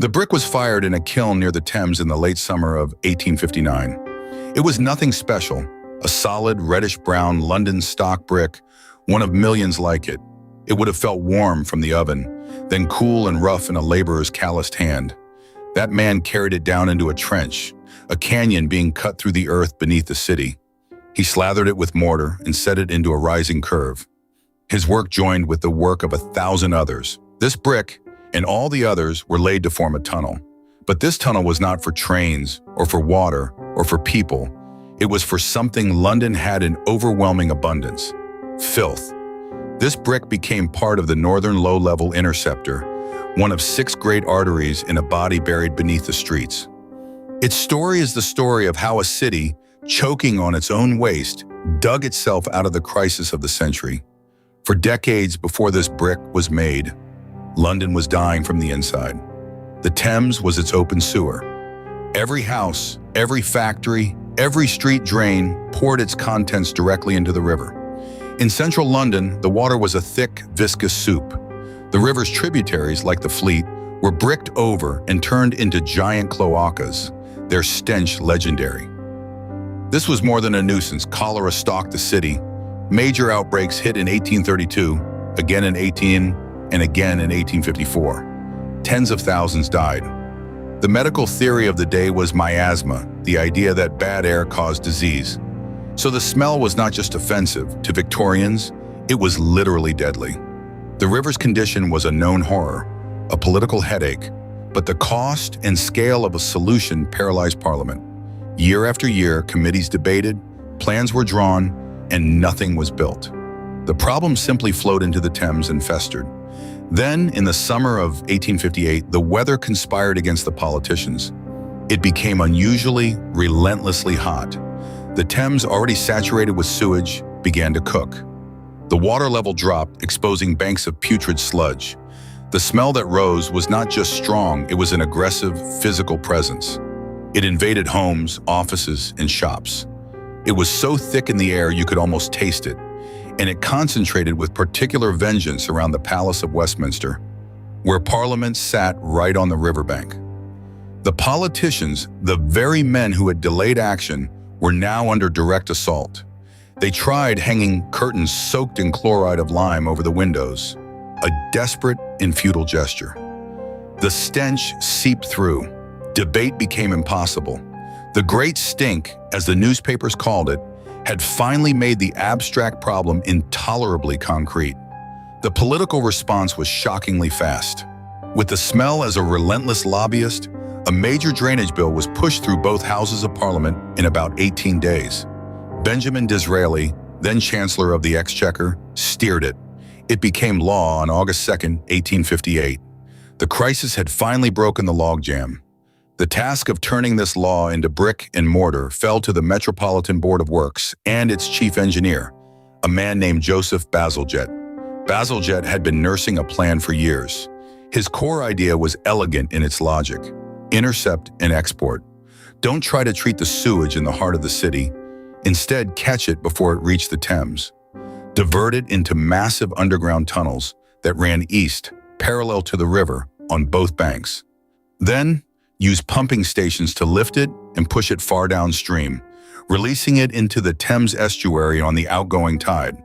The brick was fired in a kiln near the Thames in the late summer of 1859. It was nothing special, a solid reddish-brown London stock brick, one of millions like it. It would have felt warm from the oven, then cool and rough in a laborer's calloused hand. That man carried it down into a trench, a canyon being cut through the earth beneath the city. He slathered it with mortar and set it into a rising curve. His work joined with the work of 1,000 others. This brick and all the others were laid to form a tunnel. But this tunnel was not for trains or for water or for people. It was for something London had in overwhelming abundance: filth. This brick became part of the northern low-level Interceptor, one of 6 great arteries in a body buried beneath the streets. Its story is the story of how a city, choking on its own waste, dug itself out of the crisis of the century. For decades before this brick was made, London was dying from the inside. The Thames was its open sewer. Every house, every factory, every street drain poured its contents directly into the river. In central London, the water was a thick, viscous soup. The river's tributaries, like the Fleet, were bricked over and turned into giant cloacas, their stench legendary. This was more than a nuisance. Cholera stalked the city. Major outbreaks hit in 1832, again in 18, and again in 1854. Tens of thousands died. The medical theory of the day was miasma, the idea that bad air caused disease. So the smell was not just offensive. To Victorians, it was literally deadly. The river's condition was a known horror, a political headache, but the cost and scale of a solution paralyzed Parliament. Year after year, committees debated, plans were drawn, and nothing was built. The problem simply flowed into the Thames and festered. Then, in the summer of 1858, the weather conspired against the politicians. It became unusually, relentlessly hot. The Thames, already saturated with sewage, began to cook. The water level dropped, exposing banks of putrid sludge. The smell that rose was not just strong, it was an aggressive, physical presence. It invaded homes, offices, and shops. It was so thick in the air you could almost taste it, and it concentrated with particular vengeance around the Palace of Westminster, where Parliament sat right on the riverbank. The politicians, the very men who had delayed action, were now under direct assault. They tried hanging curtains soaked in chloride of lime over the windows, a desperate and futile gesture. The stench seeped through. Debate became impossible. The Great Stink, as the newspapers called it, had finally made the abstract problem intolerably concrete. The political response was shockingly fast. With the smell as a relentless lobbyist, a major drainage bill was pushed through both houses of Parliament in about 18 days. Benjamin Disraeli, then Chancellor of the Exchequer, steered it. It became law on August 2, 1858. The crisis had finally broken the logjam. The task of turning this law into brick and mortar fell to the Metropolitan Board of Works and its chief engineer, a man named Joseph Bazalgette. Bazalgette had been nursing a plan for years. His core idea was elegant in its logic: intercept and export. Don't try to treat the sewage in the heart of the city. Instead, catch it before it reached the Thames. Divert it into massive underground tunnels that ran east, parallel to the river, on both banks. Then, use pumping stations to lift it and push it far downstream, releasing it into the Thames estuary on the outgoing tide.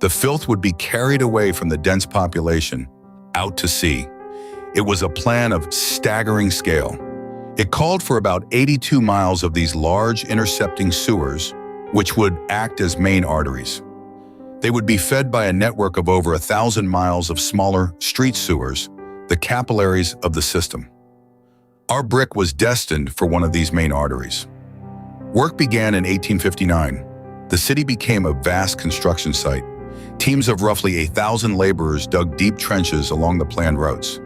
The filth would be carried away from the dense population, out to sea. It was a plan of staggering scale. It called for about 82 miles of these large intercepting sewers, which would act as main arteries. They would be fed by a network of over 1,000 miles of smaller street sewers, the capillaries of the system. Our brick was destined for one of these main arteries. Work began in 1859. The city became a vast construction site. Teams of roughly 1,000 laborers dug deep trenches along the planned routes.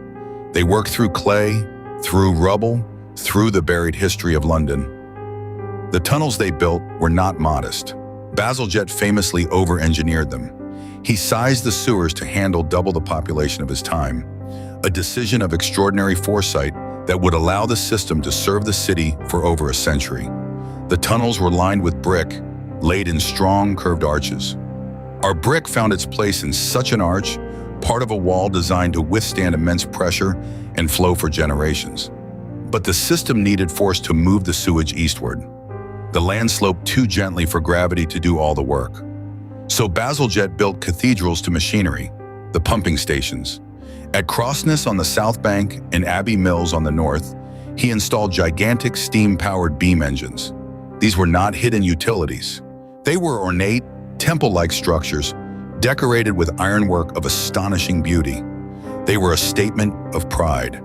They worked through clay, through rubble, through the buried history of London. The tunnels they built were not modest. Bazalgette famously over-engineered them. He sized the sewers to handle double the population of his time, a decision of extraordinary foresight that would allow the system to serve the city for over a century. The tunnels were lined with brick, laid in strong, curved arches. Our brick found its place in such an arch, part of a wall designed to withstand immense pressure, and flow for generations. But the system needed force to move the sewage eastward. The land sloped too gently for gravity to do all the work. So Bazalgette built cathedrals to machinery, the pumping stations. At Crossness on the south bank and Abbey Mills on the north, he installed gigantic steam-powered beam engines. These were not hidden utilities. They were ornate, temple-like structures, decorated with ironwork of astonishing beauty. They were a statement of pride.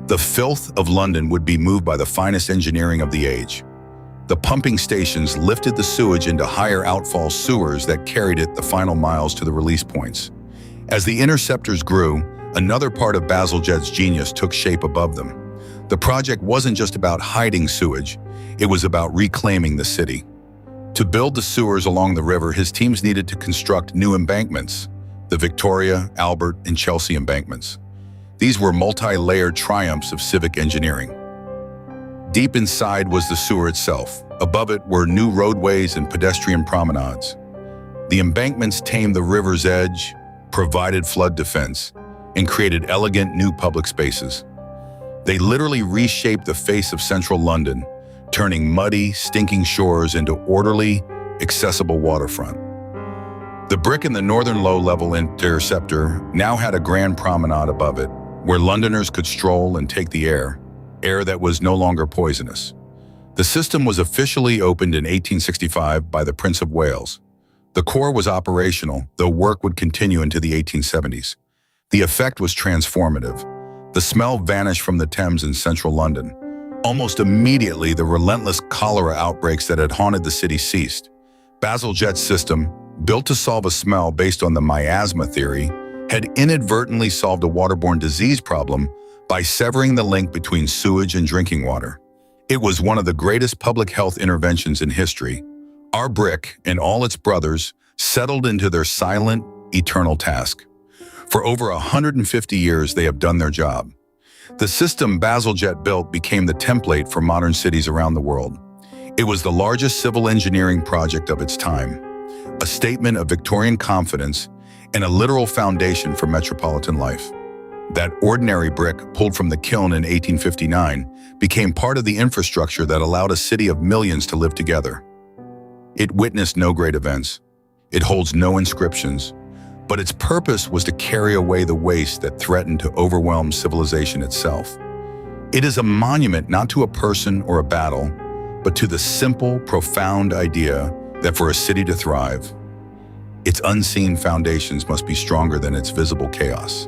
The filth of London would be moved by the finest engineering of the age. The pumping stations lifted the sewage into higher outfall sewers that carried it the final miles to the release points. As the interceptors grew, another part of Bazalgette's genius took shape above them. The project wasn't just about hiding sewage, it was about reclaiming the city. To build the sewers along the river, his teams needed to construct new embankments, the Victoria, Albert, and Chelsea embankments. These were multi-layered triumphs of civic engineering. Deep inside was the sewer itself. Above it were new roadways and pedestrian promenades. The embankments tamed the river's edge, provided flood defense, and created elegant new public spaces. They literally reshaped the face of central London, turning muddy, stinking shores into orderly, accessible waterfront. The brick in the northern low-level Interceptor now had a grand promenade above it, where Londoners could stroll and take the air that was no longer poisonous. The system was officially opened in 1865 by the Prince of Wales. The core was operational, though work would continue into the 1870s. The effect was transformative. The smell vanished from the Thames in central London. Almost immediately, the relentless cholera outbreaks that had haunted the city ceased. Bazalgette's system, built to solve a smell based on the miasma theory, had inadvertently solved a waterborne disease problem by severing the link between sewage and drinking water. It was one of the greatest public health interventions in history. Our brick and all its brothers settled into their silent, eternal task. For over 150 years, they have done their job. The system Bazalgette built became the template for modern cities around the world. It was the largest civil engineering project of its time, a statement of Victorian confidence and a literal foundation for metropolitan life. That ordinary brick, pulled from the kiln in 1859, became part of the infrastructure that allowed a city of millions to live together. It witnessed no great events. It holds no inscriptions, but its purpose was to carry away the waste that threatened to overwhelm civilization itself. It is a monument not to a person or a battle, but to the simple, profound idea that for a city to thrive, its unseen foundations must be stronger than its visible chaos.